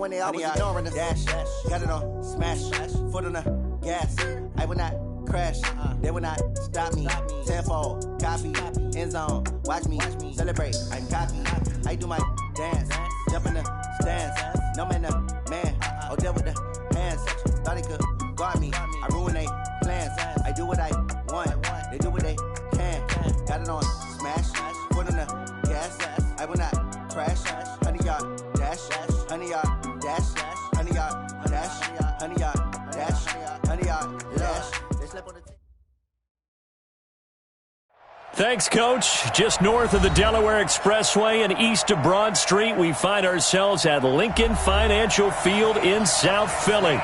when they always ignoring us. Dash, got it on, smash, foot on the gas. I will not crash, they will not stop me. Tenfold, copy, end zone, watch me celebrate. I'm cocky, I do my dance, jump in the stands. No man, man, oh deal with the hands. Thought he could guard me, I ruin they plans. I do what I want, they do what they can. Got it on, smash, foot on the gas. I will not crash, 100-yard dash, 100-yard dash, 100-yard dash, 100-yard dash, 100-yard dash. They slept on the Thanks, Coach. Just north of the Delaware Expressway and east of Broad Street, we find ourselves at Lincoln Financial Field in South Philly.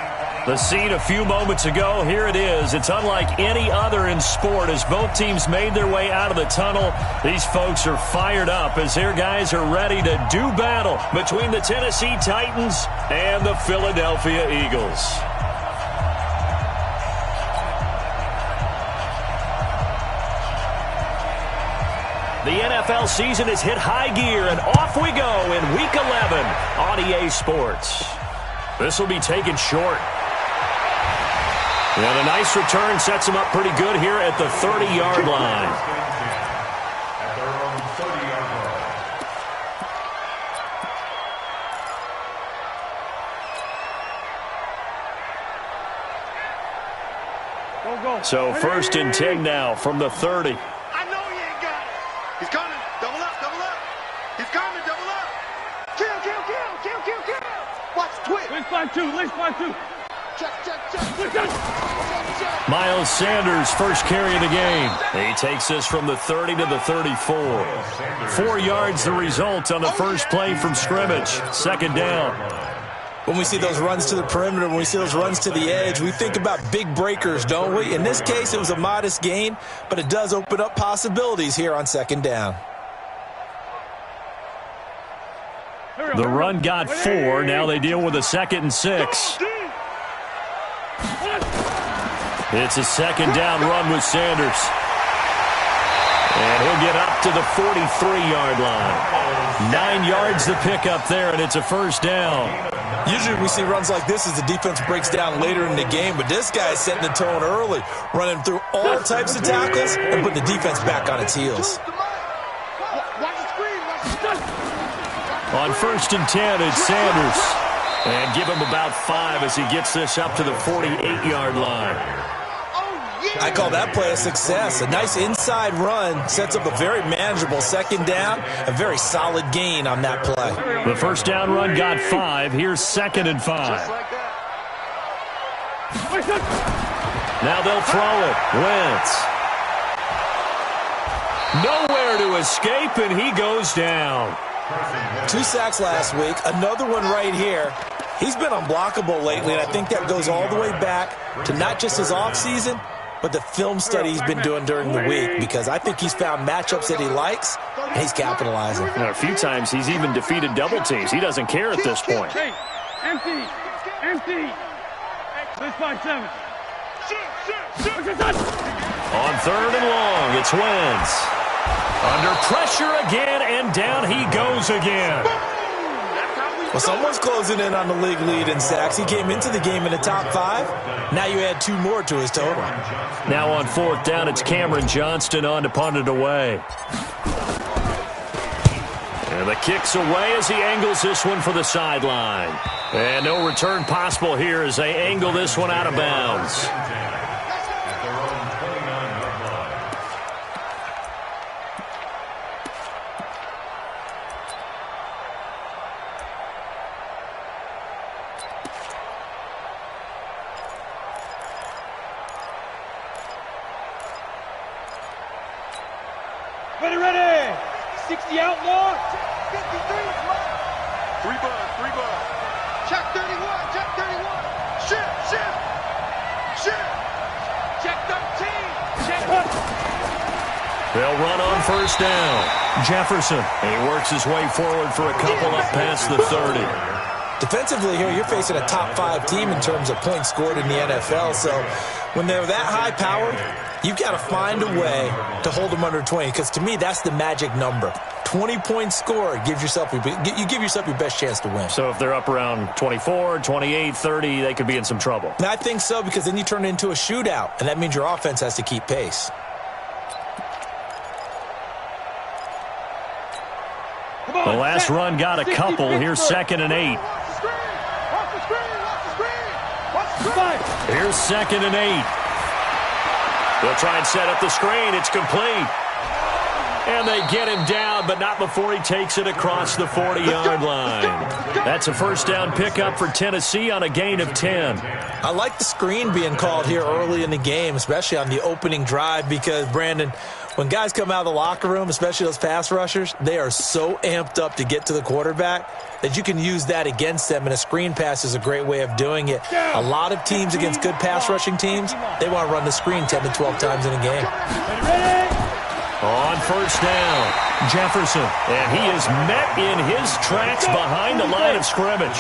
The scene a few moments ago, here it is. It's unlike any other in sport as both teams made their way out of the tunnel. These folks are fired up as their guys are ready to do battle between the Tennessee Titans and the Philadelphia Eagles. The NFL season has hit high gear, and off we go in Week 11 on EA Sports. This will be taken short. And a nice return sets him up pretty good here at the 30-yard line. At their own 30-yard line. So 1st and 10 now from the 30. I know he ain't got it. He's coming. Double up, double up. He's coming, double up. Kill. Watch, twitch. Lynch by two. Check. Miles Sanders, first carry of the game. He takes this from the 30 to the 34. 4 yards the result on the first play from scrimmage. Second down. When we see those runs to the perimeter, when we see those runs to the edge, we think about big breakers, don't we? In this case, it was a modest gain, but it does open up possibilities here on second down. The run got 4. Now they deal with a 2nd and 6. It's a second down run with Sanders. And he'll get up to the 43-yard line. 9 yards the pick up there, and it's a first down. Usually we see runs like this as the defense breaks down later in the game, but this guy's setting the tone early, running through all types of tackles and putting the defense back on its heels. On 1st and 10, it's Sanders. And give him about 5 as he gets this up to the 48-yard line. I call that play a success. A nice inside run sets up a very manageable second down, a very solid gain on that play. The first down run got 5. Here's 2nd and 5. Now they'll throw it. Wentz. Nowhere to escape, and he goes down. 2 sacks last week, another one right here. He's been unblockable lately, and I think that goes all the way back to not just his offseason, but the film study he's been doing during the week, because I think he's found matchups that he likes, and he's capitalizing. A few times he's even defeated double teams. He doesn't care at this point. Empty. This by 7. On 3rd and long, it's Wentz. Under pressure again, and down he goes again. Well, someone's closing in on the league lead in sacks. He came into the game in the top 5. Now you add 2 more to his total. Now on 4th down, it's Cameron Johnston on to punt it away. And the kick's away as he angles this one for the sideline. And no return possible here as they angle this one out of bounds. Ready. 60 outlaw. 53. 3 bud. Check 31. Shift. Check 13. Check 1. They'll run on first down. Jefferson. And he works his way forward for a couple up past the 30. Defensively here, you're facing a top 5 team in terms of points scored in the NFL, so When they're that high-powered, you've got to find a way to hold them under 20, because to me, that's the magic number. 20-point score, you give yourself your best chance to win. So if they're up around 24, 28, 30, they could be in some trouble. And I think so, because then you turn it into a shootout, and that means your offense has to keep pace. The last run got a couple. Here's 2nd and 8. Here's 2nd and 8. They'll try and set up the screen. It's complete. And they get him down, but not before he takes it across the 40-yard line. That's a first down pickup for Tennessee on a gain of 10. I like the screen being called here early in the game, especially on the opening drive, because, Brandon, when guys come out of the locker room, especially those pass rushers, they are so amped up to get to the quarterback that you can use that against them, and a screen pass is a great way of doing it. A lot of teams against good pass rushing teams, they want to run the screen 10 to 12 times in a game. On first down, Jefferson, and he is met in his tracks behind the line of scrimmage.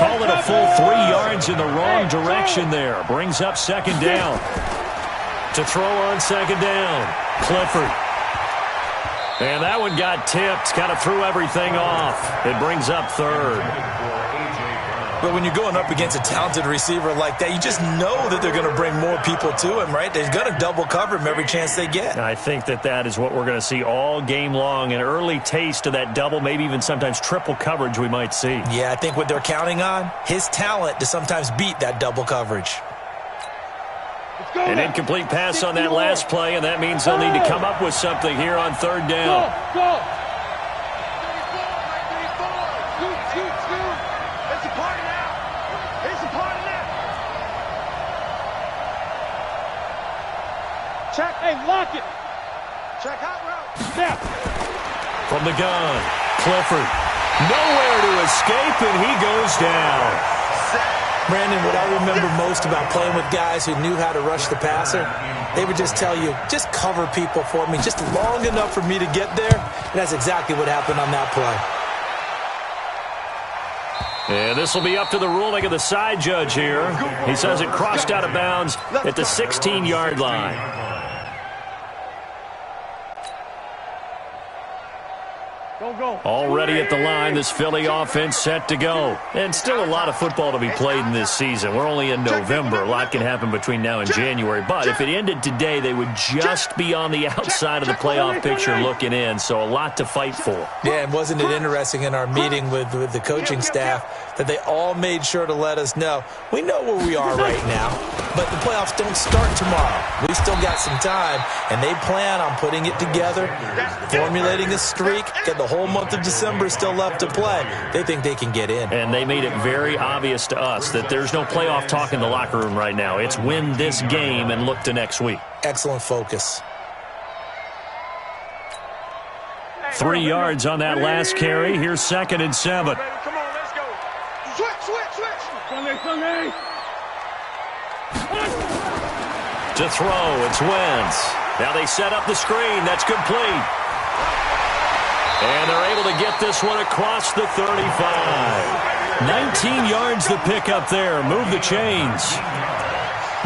Call it a full 3 yards in the wrong direction there. Brings up 2nd down. To throw on 2nd down, Clifford. And that one got tipped, kind of threw everything off. It brings up 3rd. But when you're going up against a talented receiver like that, you just know that they're going to bring more people to him, right? They're going to double cover him every chance they get. I think that is what we're going to see all game long, an early taste of that double, maybe even sometimes triple coverage we might see. Yeah, I think what they're counting on, his talent to sometimes beat that double coverage. An incomplete pass on that last play, and that means they'll need to come up with something here on 3rd down. Go. Check, hey, lock it. Check out route. Step. From the gun, Clifford. Nowhere to escape, and he goes down. Brandon, what I remember most about playing with guys who knew how to rush the passer, they would just tell you, just cover people for me, just long enough for me to get there. And that's exactly what happened on that play. And this will be up to the ruling of the side judge here. He says it crossed out of bounds at the 16-yard line. Already at the line, this Philly offense set to go. And still a lot of football to be played in this season. We're only in November. A lot can happen between now and January. But if it ended today, they would just be on the outside of the playoff picture looking in. So a lot to fight for. Yeah, and wasn't it interesting in our meeting with the coaching staff that they all made sure to let us know, we know where we are right now, but the playoffs don't start tomorrow. We still got some time, and they plan on putting it together, formulating a streak, get the whole month of December still left to play. They think they can get in. And they made it very obvious to us that there's no playoff talk in the locker room right now. It's win this game and look to next week. Excellent focus. 3 yards on that last carry. Here's 2nd and 7. Come on, let's go. Switch. To throw, it's Wentz. Now they set up the screen. That's complete. And they're able to get this one across the 35. 19 yards the pick up there. Move the chains.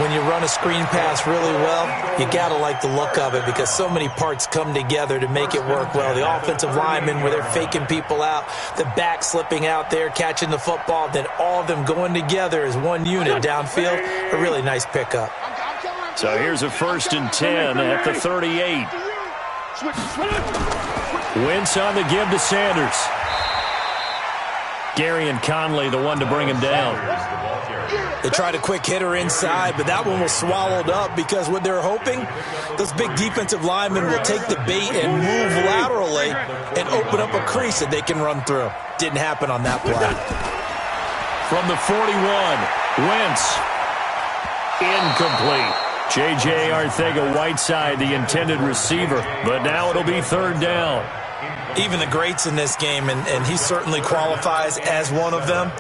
When you run a screen pass really well, you got to like the look of it because so many parts come together to make it work well. The offensive linemen, where they're faking people out, the back slipping out there, catching the football, then all of them going together as one unit downfield. A really nice pickup. So here's a 1st and 10 at the 38. Wentz on the give to Sanders. Gary and Conley, the one to bring him down. They tried a quick hitter inside, but that one was swallowed up because what they're hoping, those big defensive linemen will take the bait and move laterally and open up a crease that they can run through. Didn't happen on that play. From the 41, Wentz. Incomplete. J.J. Arcega-Whiteside, the intended receiver, but now it'll be 3rd down. Even the greats in this game, and he certainly qualifies as one of them,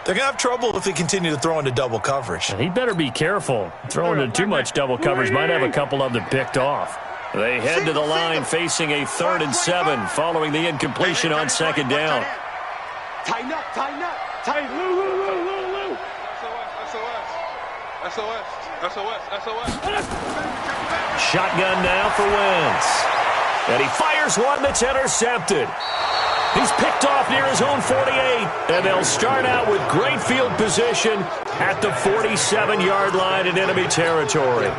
they're going to have trouble if they continue to throw into double coverage. And he better be careful. Throwing into too much double coverage might have a couple of them picked off. They head to the line facing a 3rd and 7 following the incompletion on 2nd down. Tighten up. Lou. SOS. Shotgun now for Wentz. And he fires one that's intercepted. He's picked off near his own 48. And they'll start out with great field position at the 47-yard line in enemy territory.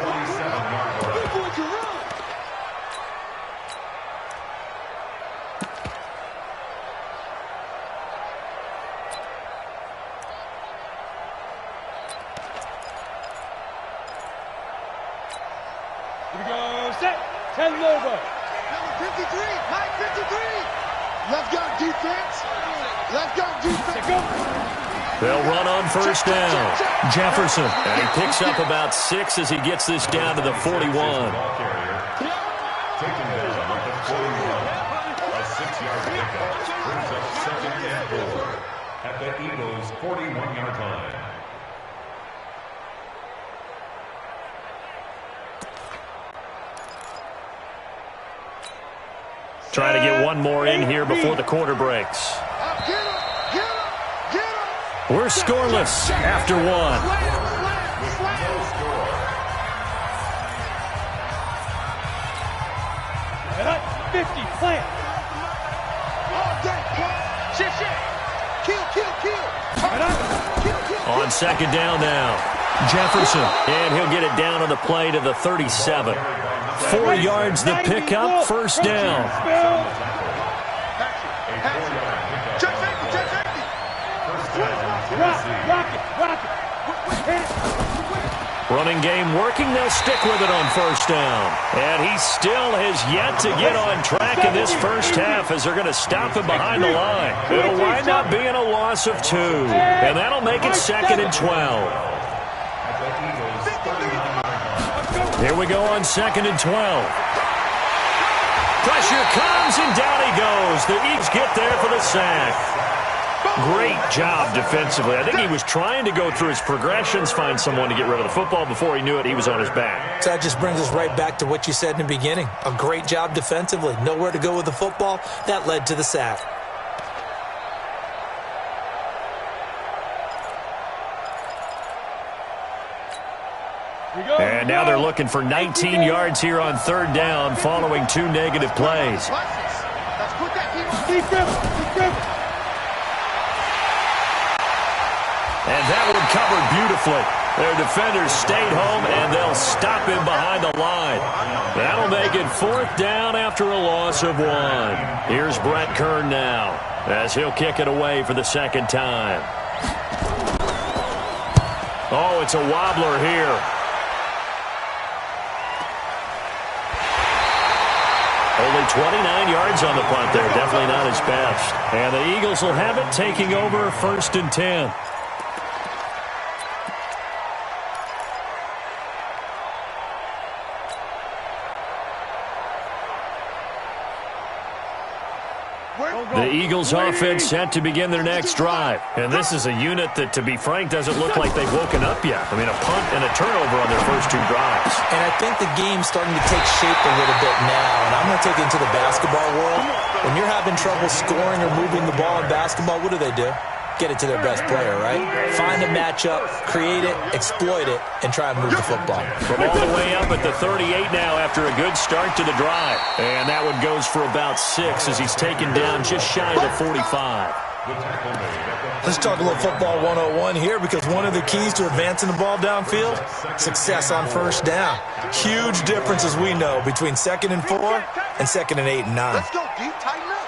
They'll run on first down. Jefferson. And he picks up about 6 as he gets this down to the 41. Taken down at the 41. A 6-yard pickup brings up 2nd and 4 at the Eagles' 41-yard line. Trying to get one more in here before the quarter breaks. We're scoreless after one. 50, plant. On second down now. Jefferson. And he'll get it down on the play to the 37. 4 yards the pickup, first down. Running game working, they'll stick with it on first down. And he still has yet to get on track in this first half as they're going to stop him behind the line. It'll wind up being a loss of 2. And that'll make it 2nd and 12. Here we go on 2nd and 12. Pressure comes and down he goes. The Eagles get there for the sack. Great job defensively. I think he was trying to go through his progressions, find someone to get rid of the football. Before he knew it, he was on his back. So that just brings us right back to what you said in the beginning. A great job defensively. Nowhere to go with the football. That led to the sack. And now they're looking for 19 yards here on third down following 2 negative plays. And that one covered beautifully. Their defenders stayed home, and they'll stop him behind the line. That'll make it 4th down after a loss of 1. Here's Brett Kern now as he'll kick it away for the 2nd time. Oh, it's a wobbler here. Only 29 yards on the punt there. Definitely not his best. And the Eagles will have it, taking over 1st and 10. The Eagles offense set to begin their next drive. And this is a unit that, to be frank, doesn't look like they've woken up yet. I mean, a punt and a turnover on their first 2 drives. And I think the game's starting to take shape a little bit now. And I'm going to take it into the basketball world. When you're having trouble scoring or moving the ball in basketball, what do? Get it to their best player, right? Find a matchup, create it, exploit it, and try and move the football. From all the way up at the 38 now after a good start to the drive. And that one goes for about 6 as he's taken down just shy of the 45. Let's talk a little football 101 here, because one of the keys to advancing the ball downfield, success on first down. Huge difference, as we know, between 2nd and 4 and 2nd and 8 and 9. Let's go, D. Tighten up.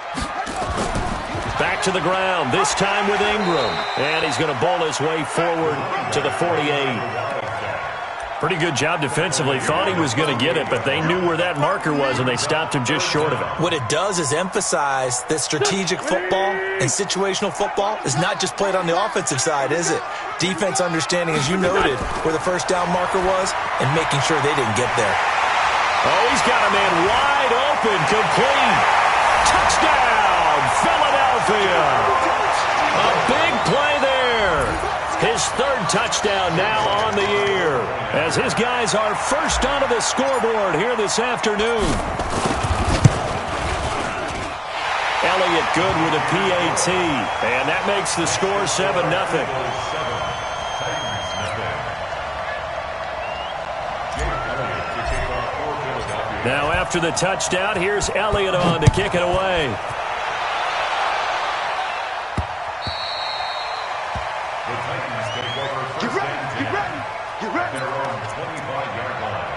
Back to the ground, this time with Ingram. And he's going to bowl his way forward to the 48. Pretty good job defensively. Thought he was going to get it, but they knew where that marker was, and they stopped him just short of it. What it does is emphasize that strategic football and situational football is not just played on the offensive side, is it? Defense understanding, as you noted, where the first down marker was and making sure they didn't get there. Oh, he's got a man wide open, complete. Touchdown, Philadelphia. A big play there. His 3rd touchdown now on the year, as his guys are first onto the scoreboard here this afternoon. Elliott good with a PAT, and that makes the score 7-0. Now after the touchdown, here's Elliott on to kick it away. The Titans take over first and 10. Get ready. Their own 25-yard line.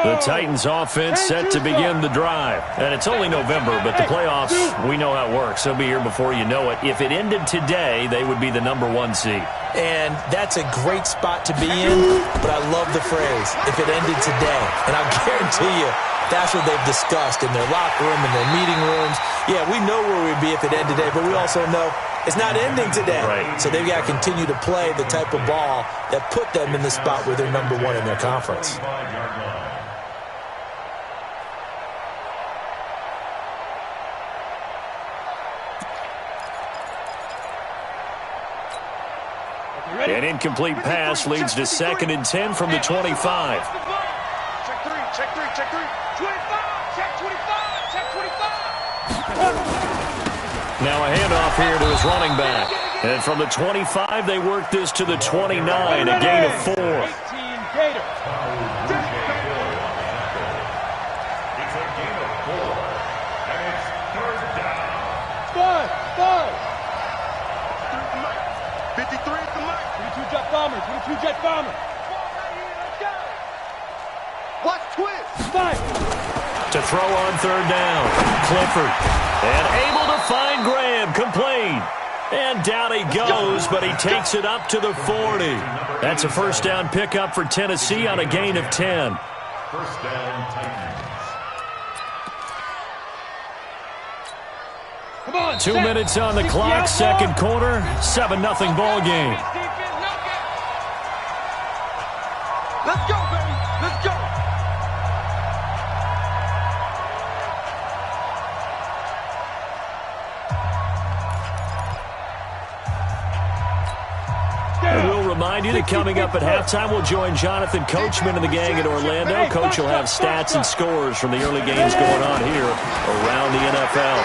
The Titans offense set to begin the drive. And it's only November, but the playoffs, we know how it works. They'll be here before you know it. If it ended today, they would be the #1 seed. And that's a great spot to be in, but I love the phrase, if it ended today. And I'll guarantee you, that's what they've discussed in their locker room, in their meeting rooms. Yeah, we know where we'd be if it ended today, but we also know it's not ending today. Right. So they've got to continue to play the type of ball that put them in the spot where they're #1 in their conference. 25-yard line. An incomplete pass leads to 2nd and 10 from the 25. Check three. 25. Check 25. Check 25. Now a handoff here to his running back. And from the 25, they work this to the 29, a gain of 4. 18 Gator. It's a gain of 4. And it's third down. Five. 53 at the mic. 22 jet bomber. 22 jet bomber. Watch twist. 5. To throw on 3rd down. Clifford. And able to find Graham. Complete. And down he goes, but he takes it up to the 40. That's a first down pickup for Tennessee on a gain of 10. First down, Titans. Come on. 2 minutes on the clock, second quarter, 7-0 ball game. Let's go, baby. Let's go. And we'll remind you that coming up at halftime, we'll join Jonathan Coachman and the gang at Orlando. Coach will have stats and scores from the early games going on here around the NFL.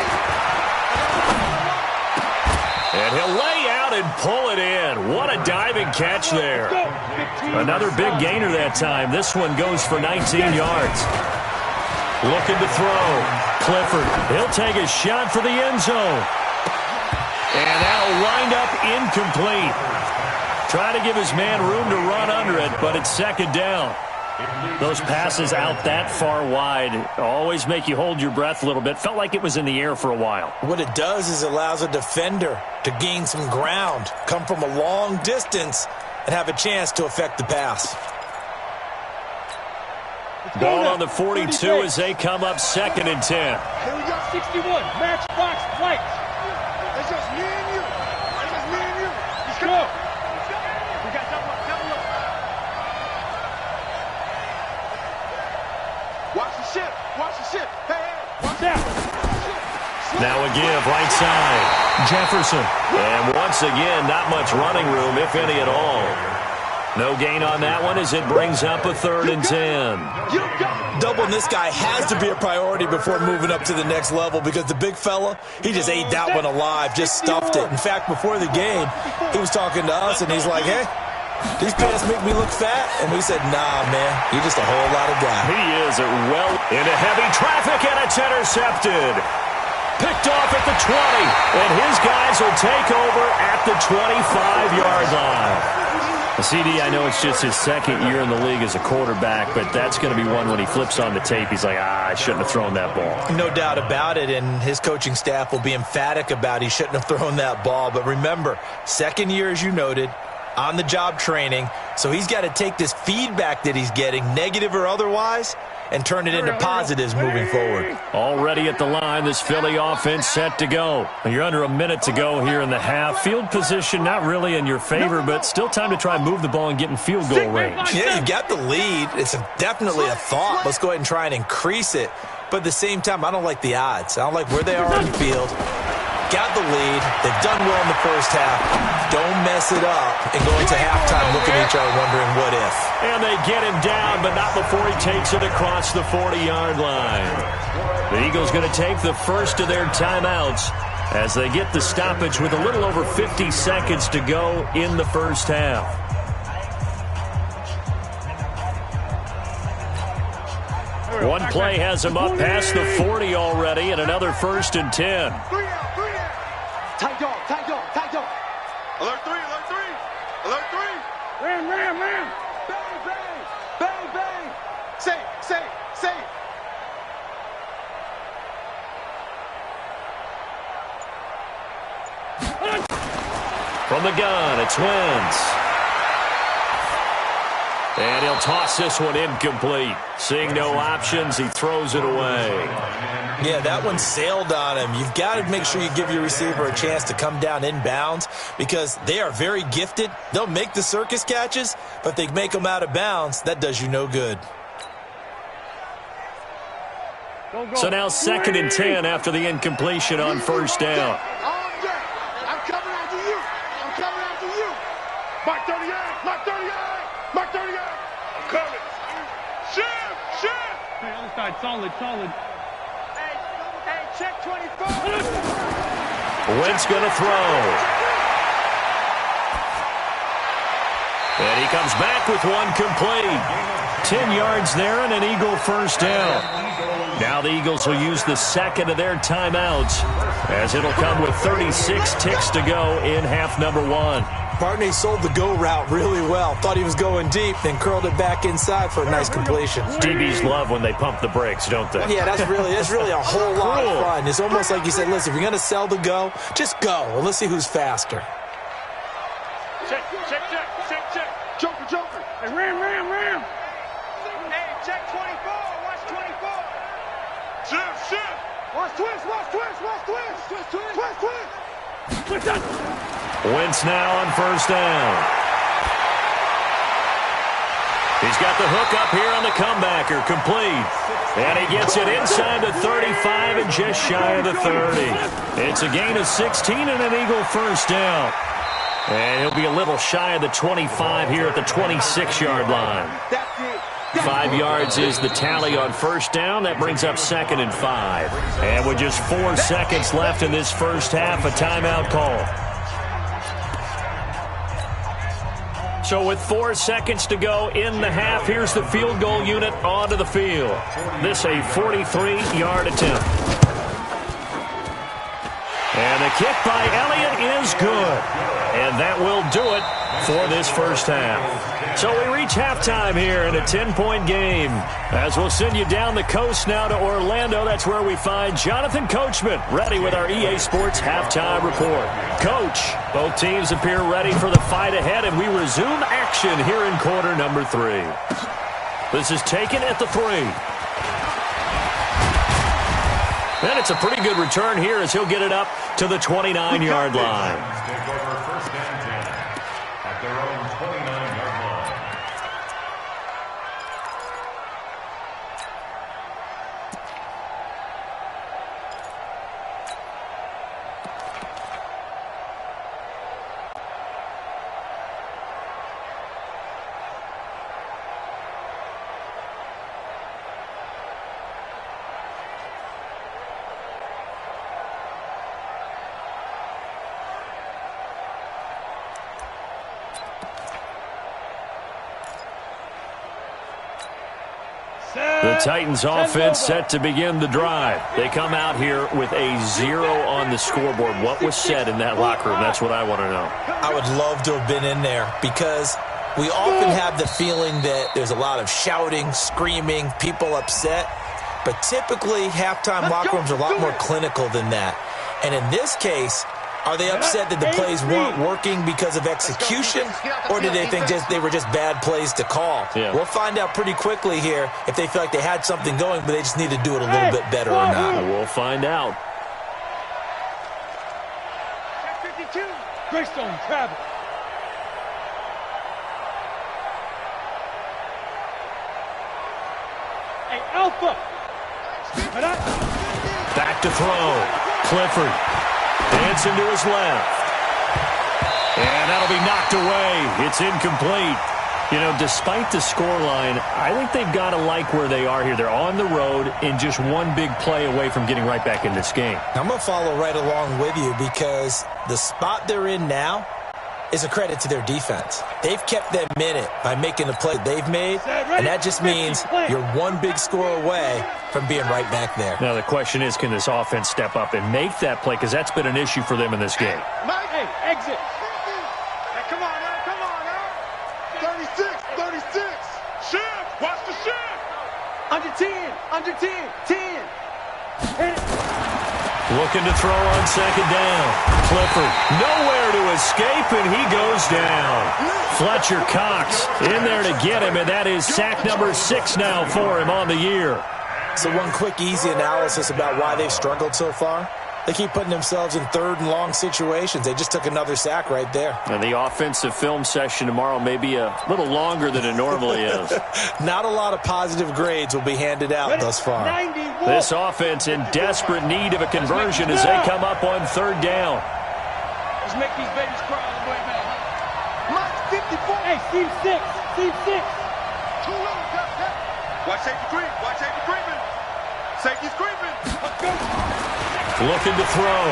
And he'll lay out and pull it in. What a diving catch there. Another big gainer that time. This one goes for 19 yards. Looking to throw. Clifford, he'll take a shot for the end zone. And that'll wind up incomplete. Trying to give his man room to run under it, but it's 2nd down. Those passes out that far wide always make you hold your breath a little bit. Felt like it was in the air for a while. What it does is it allows a defender to gain some ground, come from a long distance, and have a chance to affect the pass. Ball on the 42 as they come up 2nd and 10. Here we go. 61. Matchbox flight. It's just me and you. Let's go. We got double up. Watch the ship. Hey. Watch that. Now a give right side. Jefferson. And once again, not much running room, if any at all. No gain on that one as it brings up a 3rd and 10. Doubling this guy has to be a priority before moving up to the next level because the big fella, he just ate that one alive, just stuffed it. In fact, before the game, he was talking to us, and he's like, hey, these pants make me look fat. And we said, nah, man, you're just a whole lot of guy. He is well into heavy traffic, and it's intercepted. Picked off at the 20, and his guys will take over at the 25-yard line. CD, I know it's just his 2nd year in the league as a quarterback, but that's going to be one when he flips on the tape, he's like, I shouldn't have thrown that ball. No doubt about it, and his coaching staff will be emphatic about he shouldn't have thrown that ball. But remember, 2nd year, as you noted, on-the-job training, so he's got to take this feedback that he's getting, negative or otherwise, and turn it into positives moving forward. Already at the line, this Philly offense set to go. You're under a minute to go here in the half. Field position not really in your favor, but still time to try and move the ball and get in field goal range. Yeah, you got the lead. It's definitely a thought. Let's go ahead and try and increase it. But at the same time, I don't like the odds. I don't like where they are on the field. got the lead. They've done well in the first half. Don't mess it up and go into halftime looking at each other wondering what if. And they get him down, but not before he takes it across the 40-yard line. The Eagles going to take the first of their timeouts as they get the stoppage with a little over 50 seconds to go in the first half. One play has him up past the 40 already, and another 1st and 10. Tight dog, tight dog, tight dog. Alert 3, alert 3. Alert 3. Ram, ram, ram. Bang, bang. Bang, bang. Safe, safe, safe. From the gun, it's Wentz. And he'll toss this one incomplete. Seeing no options, he throws it away. Yeah, that one sailed on him. You've got to make sure you give your receiver a chance to come down inbounds because they are very gifted. They'll make the circus catches, but if they make them out of bounds, that does you no good. So now 2nd and 10 after the incompletion on 1st down. I'm coming after you. I'm coming after you. Mark 38, Mark 38, Mark 38. I'm coming. Shift, shift. Hey, other side, solid, solid. Hey, check 24. Wentz going to throw. And he comes back with one complete. 10 yards there and an Eagle 1st down. Now the Eagles will use the second of their timeouts as it'll come with 36 ticks to go in half number 1. Barney sold the go route really well. Thought he was going deep, then curled it back inside for a nice completion. DBs love when they pump the brakes, don't they? Yeah, that's really a whole lot of fun. It's almost like you said, listen, if you're going to sell the go, just go. And let's see who's faster. Check, check, check, check, check. Joker, Joker. Hey, ram, ram, ram. Hey, check 24. Watch 24. Shift, shift. Watch twist, watch twist, watch twist. Twist, twist, twist, twist. Twist up. Wentz now on 1st down. He's got the hook up here on the comebacker, complete. And he gets it inside the 35 and just shy of the 30. It's a gain of 16 and an Eagle 1st down. And he'll be a little shy of the 25 here at the 26-yard line. 5 yards is the tally on 1st down. That brings up 2nd and 5. And with just 4 seconds left in this first half, a timeout call. So with 4 seconds to go in the half, here's the field goal unit onto the field. This a 43-yard attempt. And the kick by Elliott is good. And that will do it for this first half. So we reach halftime here in a 10-point game. As we'll send you down the coast now to Orlando, that's where we find Jonathan Coachman ready with our EA Sports halftime report. Coach, both teams appear ready for the fight ahead, and we resume action here in quarter number 3. This is taken at the 3. And it's a pretty good return here as he'll get it up to the 29-yard line. The Titans offense set to begin the drive. They come out here with a 0 on the scoreboard. What was said in that locker room? That's what I want to know. I would love to have been in there because we often have the feeling that there's a lot of shouting, screaming, people upset. But typically, halftime locker rooms are a lot more clinical than that. And in this case, are they upset that the plays weren't working because of execution, or did they think they were just bad plays to call? Yeah. We'll find out pretty quickly here if they feel like they had something going, but they just need to do it a little bit better or not. We'll find out. Check 52. Greystone, travel. Hey, Alpha. Back to throw. Clifford. Hanson to his left. And that'll be knocked away. It's incomplete. You know, despite the scoreline, I think they've got to like where they are here. They're on the road and just one big play away from getting right back in this game. I'm going to follow right along with you because the spot they're in now is a credit to their defense. They've kept them in it by making the play they've made, and that just means you're one big score away from being right back there. Now the question is, can this offense step up and make that play? Because that's been an issue for them in this game. Hey, exit. Hey, come on now, come on now. 36. Shift, watch the shift. Under 10. 10. Hit it. Looking to throw on second down. Clifford nowhere to escape, and he goes down. Fletcher Cox in there to get him, and that is sack number 6 now for him on the year. So one quick, easy analysis about why they've struggled so far. They keep putting themselves in third and long situations. They just took another sack right there. And the offensive film session tomorrow may be a little longer than it normally is. Not a lot of positive grades will be handed out thus far. 91. This offense in desperate need of a conversion as they come up on third down. Let's make these babies cry all the way, man. Mike 54. Hey, Steve 6. Steve 6. Too low. Watch safety creep. Watch safety creeping. Safety's creeping. Let's go. Looking to throw.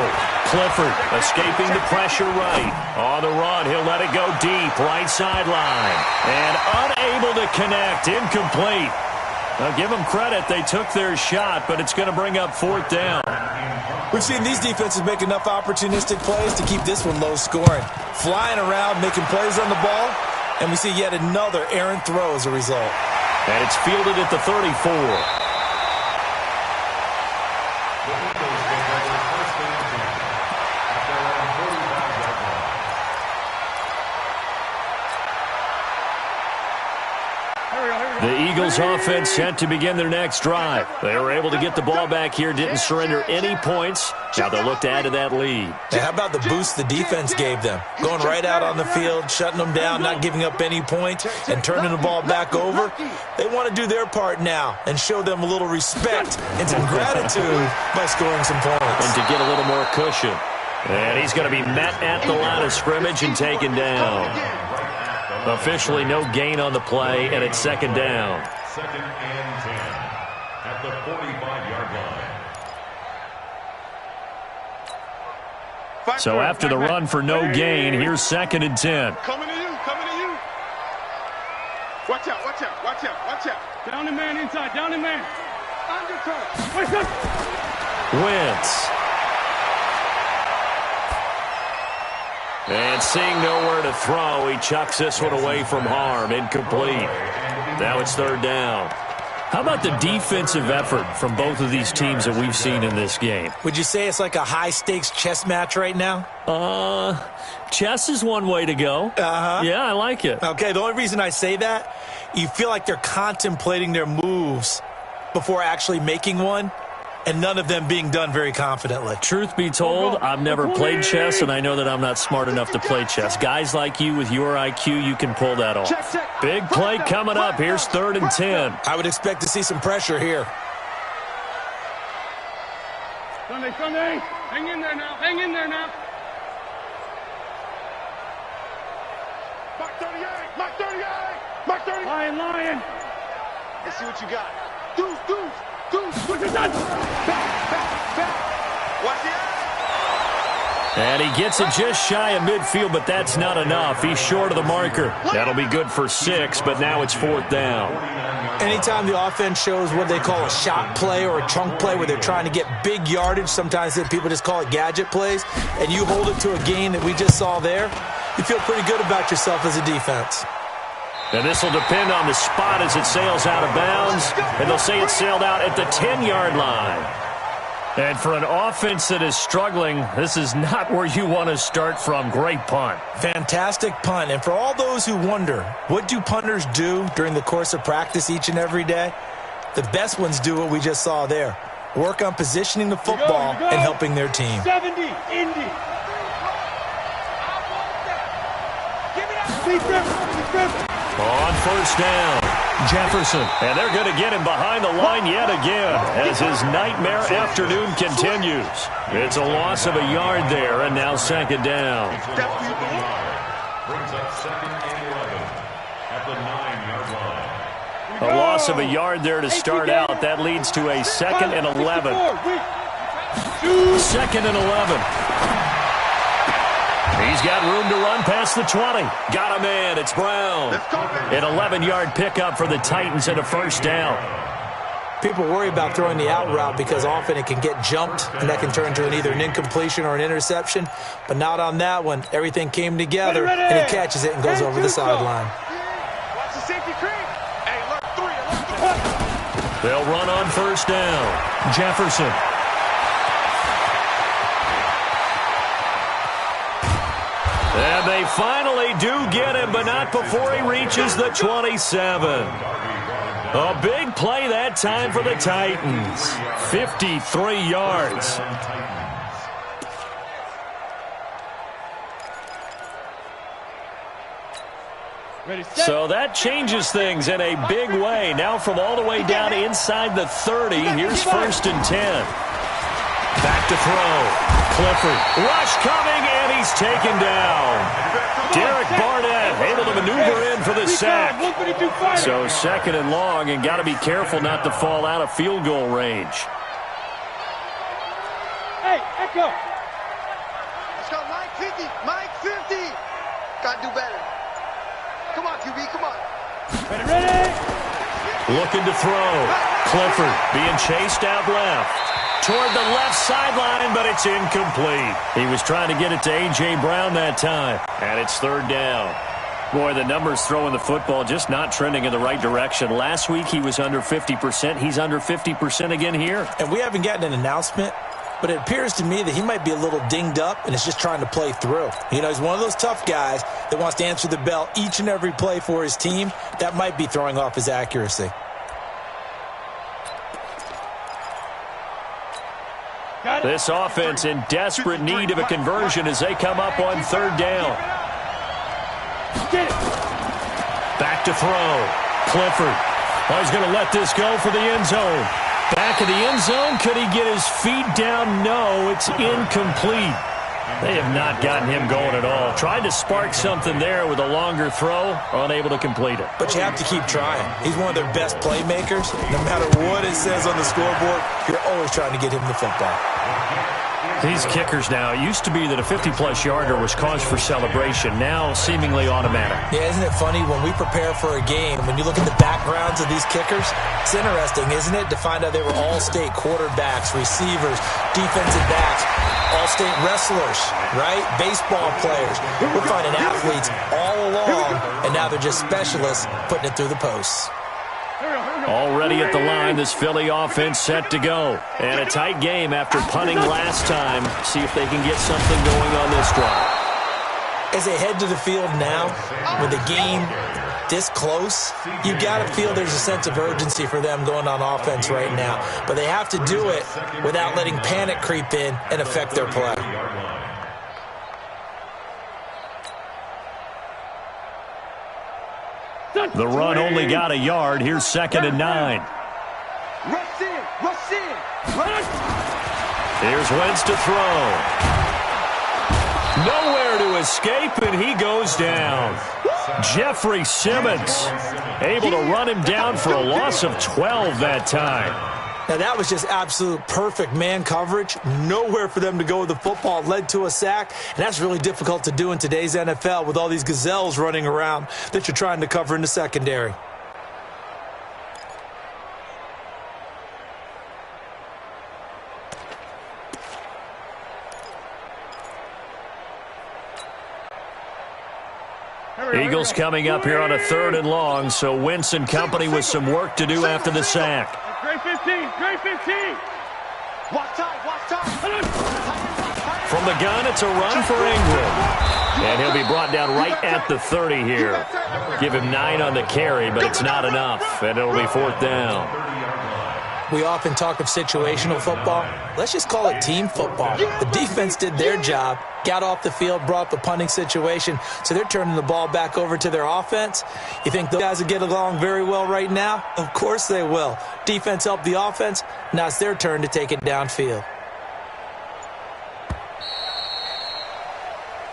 Clifford escaping the pressure right. On the run, he'll let it go deep. Right sideline. And unable to connect. Incomplete. Now give them credit. They took their shot, but it's going to bring up fourth down. We've seen these defenses make enough opportunistic plays to keep this one low scoring. Flying around, making plays on the ball, and we see yet another errant throw as a result. And it's fielded at the 34. The Eagles offense set to begin their next drive. They were able to get the ball back here, didn't surrender any points. Now they'll look to add to that lead. Hey, how about the boost the defense gave them? Going right out on the field, shutting them down, not giving up any points, and turning the ball back over. They want to do their part now and show them a little respect and some gratitude by scoring some points. And to get a little more cushion. And he's going to be met at the line of scrimmage and taken down. Officially no gain on the play, and it's second down. Second and 10 at the 45-yard line. So after the run for no gain, here's second and 10. Coming to you. Watch out. Down the man inside. Down the man. Undercut. What's up? Wentz. And seeing nowhere to throw, he chucks this one away from harm. Incomplete. Now it's third down. How about the defensive effort from both of these teams that we've seen in this game? Would you say it's like a high-stakes chess match right now? Chess is one way to go. Uh-huh. Yeah, I like it. Okay, the only reason I say that, you feel like they're contemplating their moves before actually making one, and none of them being done very confidently. Truth be told, I've never played chess, and I know that I'm not smart enough to play chess. Guys like you with your IQ, you can pull that off. Big play coming up. Here's third and 10. I would expect to see some pressure here. Sunday. Hang in there now. Mark 38. Lion. Let's see what you got. Deuce. What's it done? Back. Watch the eye. And he gets it just shy of midfield, but that's not enough. He's short of the marker. That'll be good for 6, but now it's fourth down. Anytime the offense shows what they call a shot play or a chunk play where they're trying to get big yardage, sometimes people just call it gadget plays, and you hold it to a gain that we just saw there, you feel pretty good about yourself as a defense. And this will depend on the spot as it sails out of bounds. And they'll say it sailed out at the 10-yard line. And for an offense that is struggling, this is not where you want to start from. Great punt. Fantastic punt. And for all those who wonder, what do punters do during the course of practice each and every day? The best ones do what we just saw there. Work on positioning the football and helping their team. 70, Indy. Give me that. On first down, Jefferson. And they're going to get him behind the line yet again as his nightmare afternoon continues. It's a loss of a yard there, and now second down. Brings up second and 11 at the 9-yard line. A loss of a yard there to start out. That leads to a second and 11. Second and 11. He's got room to run past the 20. Got a man. It's Brown. An 11-yard pickup for the Titans and a first down. People worry about throwing the out route because often it can get jumped, and that can turn into either an incompletion or an interception. But not on that one. Everything came together, and he catches it and goes over the sideline. Watch the safety creep. Hey, alert 3. They'll run on first down. Jefferson. And they finally do get him, but not before he reaches the 27. A big play that time for the Titans. 53 yards. So that changes things in a big way. Now from all the way down inside the 30, here's first and 10. Back to throw. Clifford. Rush coming, and he's taken down. Derek Barnett able to maneuver in for the sack. So second and long, and got to be careful not to fall out of field goal range. Hey, Echo. Let's go, Mike 50. Mike 50. Got to do better. Come on, QB, come on. Ready? Looking to throw. Clifford being chased out left. Toward the left sideline, but it's incomplete. He was trying to get it to A.J. Brown that time. And it's third down. Boy, the numbers throwing the football just not trending in the right direction. Last week he was under 50%. He's under 50% again here. And we haven't gotten an announcement, but it appears to me that he might be a little dinged up and is just trying to play through. You know, he's one of those tough guys that wants to answer the bell each and every play for his team. That might be throwing off his accuracy. This offense in desperate need of a conversion as they come up on third down. Back to throw. Clifford. Oh, he's going to let this go for the end zone. Back of the end zone. Could he get his feet down? No, it's incomplete. They have not gotten him going at all. Tried to spark something there with a longer throw, unable to complete it. But you have to keep trying. He's one of their best playmakers. No matter what it says on the scoreboard, you're always trying to get him the football. These kickers now, it used to be that a 50-plus yarder was cause for celebration. Now seemingly automatic. Yeah, isn't it funny when we prepare for a game, when you look at the backgrounds of these kickers, it's interesting, isn't it, to find out they were all-state quarterbacks, receivers, defensive backs, all-state wrestlers, right? Baseball players. We're finding athletes all along, and now they're just specialists putting it through the posts. Already at the line, this Philly offense set to go. And a tight game after punting last time. See if they can get something going on this drive. As they head to the field now, with the game this close, you've got to feel there's a sense of urgency for them going on offense right now. But they have to do it without letting panic creep in and affect their play. The run only got a yard. Here's second and 9. Rush in, rush in, rush. Here's Wentz to throw. Nowhere to escape, and he goes down. Jeffrey Simmons able to run him down for a loss of 12 that time. Now, that was just absolute perfect man coverage. Nowhere for them to go with the football. Led to a sack, and that's really difficult to do in today's NFL with all these gazelles running around that you're trying to cover in the secondary. Eagles coming up here on a third and long, so Wentz and company with some work to do after the sack. Great 15, great 15. Watch time. From the gun, it's a run for Ingram. And he'll be brought down right at the 30 here. Give him 9 on the carry, but it's not enough, and it'll be fourth down. We often talk of situational football. Let's just call it team football. The defense did their job, got off the field, brought up the punting situation, so they're turning the ball back over to their offense. You think those guys will get along very well right now? Of course they will. Defense helped the offense. Now it's their turn to take it downfield.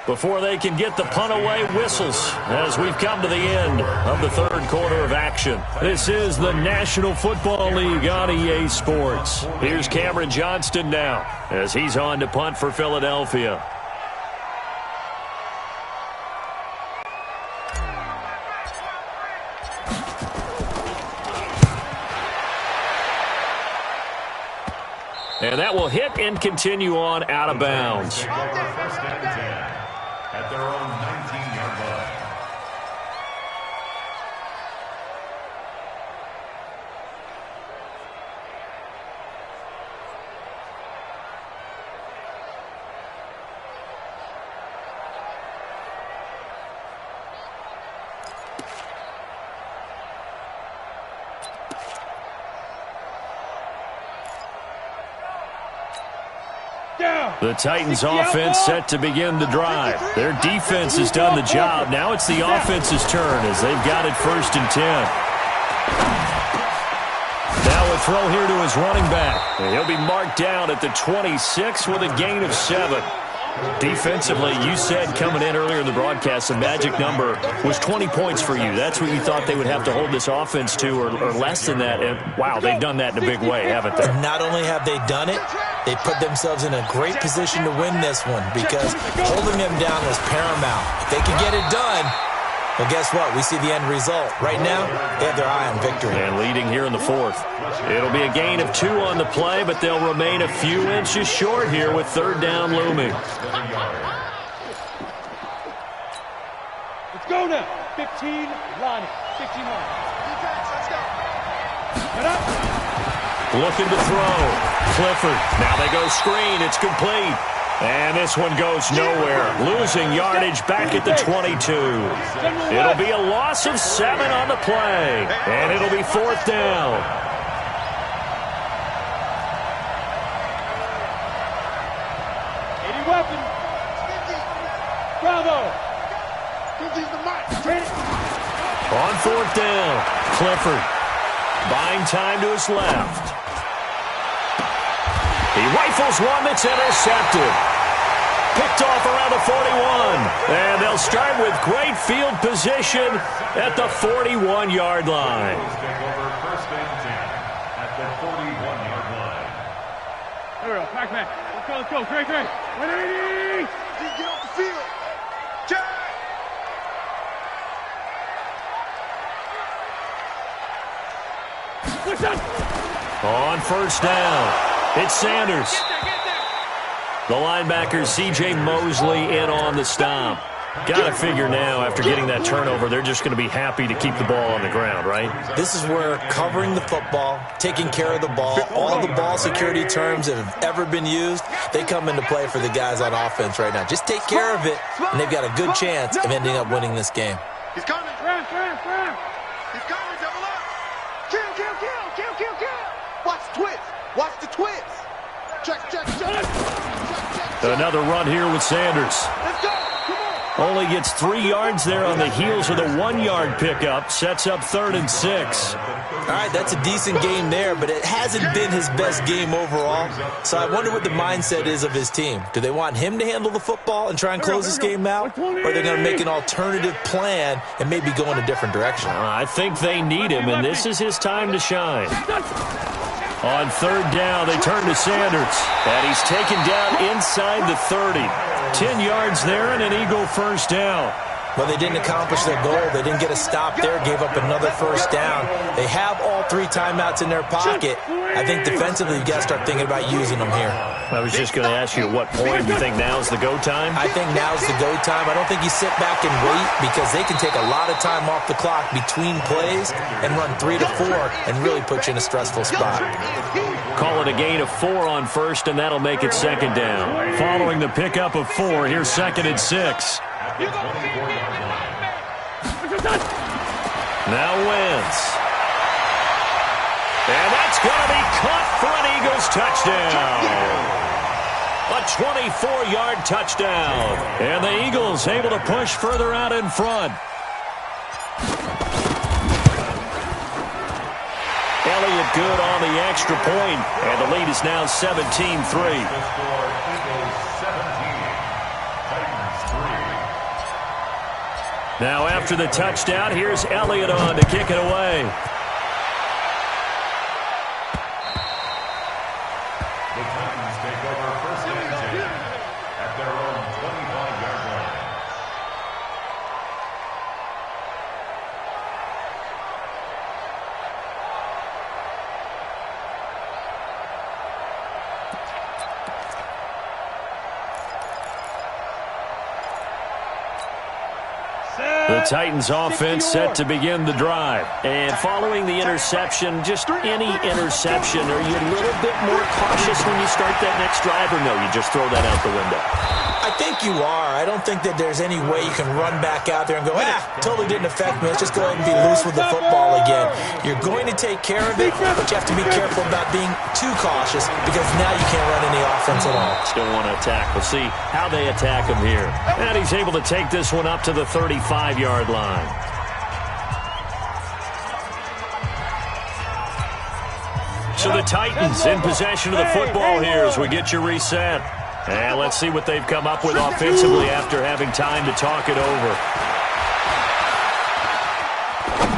Before they can get the punt away, whistles as we've come to the end of the third quarter of action. This is the National Football League on EA Sports. Here's Cameron Johnston now as he's on to punt for Philadelphia. And that will hit and continue on out of bounds. At their own 19-yard line. The Titans offense set to begin the drive. Their defense has done the job. Now it's the offense's turn as they've got it 1st and 10. Now a throw here to his running back. And he'll be marked down at the 26 with a gain of 7. Defensively, you said coming in earlier in the broadcast, the magic number was 20 points for you. That's what you thought they would have to hold this offense to, or less than that. And, wow, they've done that in a big way, haven't they? Not only have they done it, they put themselves in a great position to win this one because holding them down was paramount. If they could get it done, well, guess what? We see the end result. Right now, they have their eye on victory. And leading here in the 4th. It'll be a gain of 2 on the play, but they'll remain a few inches short here with 3rd down looming. Let's go now. 15, line it. 15 line. Defense, let's go. Get up. Looking to throw. Clifford. Now they go screen. It's complete. And this one goes nowhere. Losing yardage back at the 22. It'll be a loss of 7 on the play. And it'll be 4th down. Weapon. Bravo. On 4th down, Clifford buying time to his left. He rifles one that's intercepted. Picked off around the 41. And they'll start with great field position at the 41-yard line. Take over 1st and 10 at the 41-yard line. There we go. Pac-Man. Let's go. Great. 180. Get off the field. Jack. On 1st down, it's Sanders. The linebacker, C.J. Mosley, in on the stop. Got to figure now, after getting that turnover, they're just going to be happy to keep the ball on the ground, right? This is where covering the football, taking care of the ball, all the ball security terms that have ever been used, they come into play for the guys on offense right now. Just take care of it, and they've got a good chance of ending up winning this game. He's coming. Ram. He's coming. Double up. Kill. Watch the twist. Check. Another run here with Sanders. Let's go. Only gets 3 yards there on the heels of the 1-yard pickup. Sets up 3rd and 6. All right, that's a decent game there, but it hasn't been his best game overall. So I wonder what the mindset is of his team. Do they want him to handle the football and try and close this game out? Or are they going to make an alternative plan and maybe go in a different direction? I think they need him, and this is his time to shine. On 3rd down, they turn to Sanders. And he's taken down inside the 30. 10 yards there and an Eagle 1st down. Well, they didn't accomplish their goal. They didn't get a stop there, gave up another 1st down. They have all 3 timeouts in their pocket. I think defensively, you've got to start thinking about using them here. I was just going to ask you, at what point do you think now's the go time? I think now's the go time. I don't think you sit back and wait because they can take a lot of time off the clock between plays and run 3 to 4 and really put you in a stressful spot. Call it a gain of 4 on 1st, and that'll make it 2nd down. Following the pickup of 4, here's 2nd and 6. Now Wentz. And that's It's going to be caught for an Eagles touchdown. A 24-yard touchdown. And the Eagles able to push further out in front. Elliott good on the extra point, and the lead is now 17-3. Now after the touchdown, here's Elliott on to kick it away. The Titans take over first and 10 at their own 25-yard line. The Titans offense set to begin the drive. And following the interception, just any interception, are you a little bit more cautious when you start that next drive, or no, you just throw that out the window? I think you are. I don't think that there's any way you can run back out there and go, totally didn't affect me. Let's just go ahead and be loose with the football again. You're going to take care of it, but you have to be careful about being too cautious because now you can't run any offense at all. Still want to attack. We'll see how they attack him here. And he's able to take this one up to the 35-yard line. So the Titans in possession of the football here as we get you reset. And let's see what they've come up with offensively after having time to talk it over.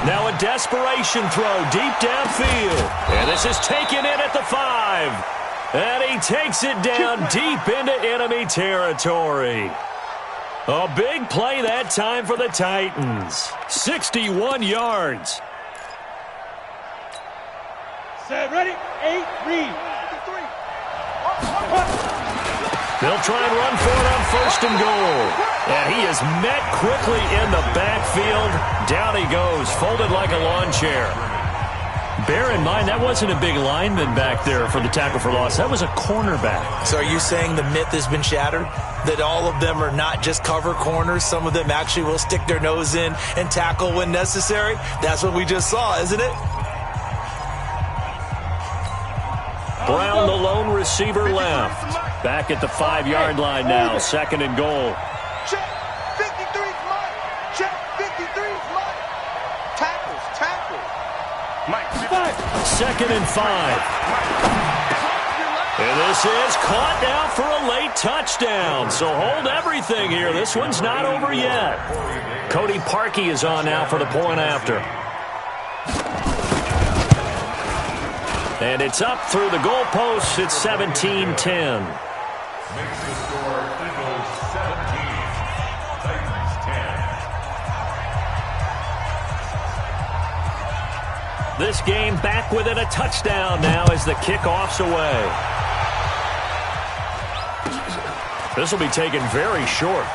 Now a desperation throw deep downfield. And this is taken in at the 5. And he takes it down deep into enemy territory. A big play that time for the Titans. 61 yards. Set, ready, 8, read. They'll try and run for it on first and goal. And he is met quickly in the backfield. Down he goes, folded like a lawn chair. Bear in mind, that wasn't a big lineman back there for the tackle for loss. That was a cornerback. So are you saying the myth has been shattered? That all of them are not just cover corners? Some of them actually will stick their nose in and tackle when necessary? That's what we just saw, isn't it? Brown, the lone receiver, left. Back at the 5-yard line now, second and goal. Check, 53's Mike. Check, 53's Mike. Tackles. Mike, 5. Second and 5. And this is caught now for a late touchdown. So hold everything here. This one's not over yet. Cody Parkey is on now for the point after. And it's up through the goalposts. It's 17-10. Makes the score Eagles 17, Titans 10. This game back within a touchdown now as the kickoff's away. This will be taken very short.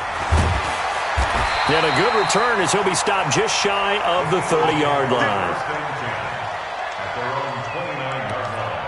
And a good return as he'll be stopped just shy of the 30-yard line. At their own 29-yard line.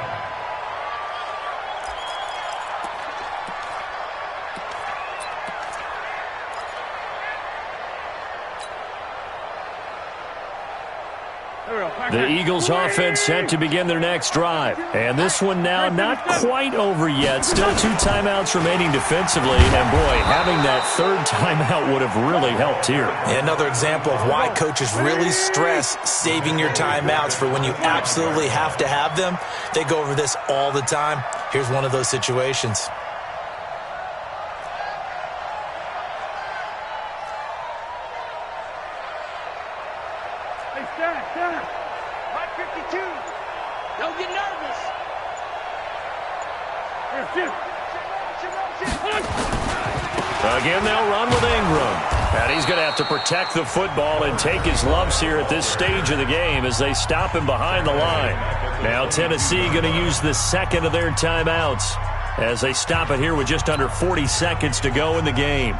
The Eagles offense set to begin their next drive. And this one now not quite over yet. Still 2 timeouts remaining defensively. And boy, having that third timeout would have really helped here. Another example of why coaches really stress saving your timeouts for when you absolutely have to have them. They go over this all the time. Here's one of those situations. Mike 52. Don't get nervous. Again, they'll run with Ingram. And he's going to have to protect the football and take his lumps here at this stage of the game as they stop him behind the line. Now Tennessee going to use the second of their timeouts as they stop it here with just under 40 seconds to go in the game.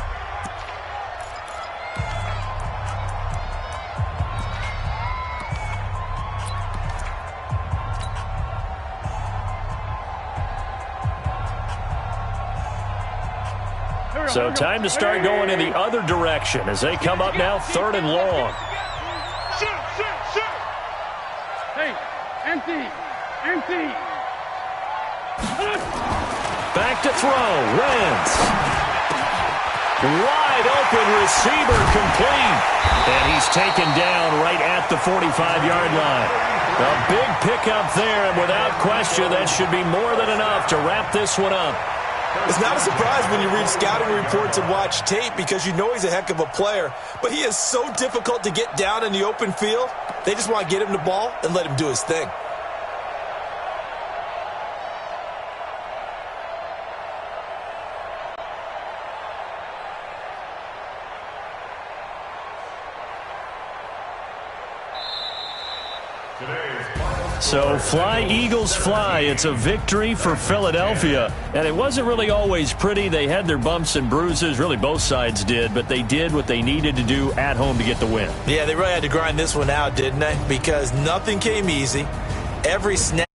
So time to start going in the other direction as they come up now third and long. Hey, empty. Empty. Back to throw. Wentz. Wide open receiver complete. And he's taken down right at the 45-yard line. A big pickup there, and without question, that should be more than enough to wrap this one up. It's not a surprise when you read scouting reports and watch tape because you know he's a heck of a player. But he is so difficult to get down in the open field. They just want to get him the ball and let him do his thing. So fly, Eagles, fly. It's a victory for Philadelphia. And it wasn't really always pretty. They had their bumps and bruises. Really, both sides did. But they did what they needed to do at home to get the win. Yeah, they really had to grind this one out, didn't they? Because nothing came easy. Every snap.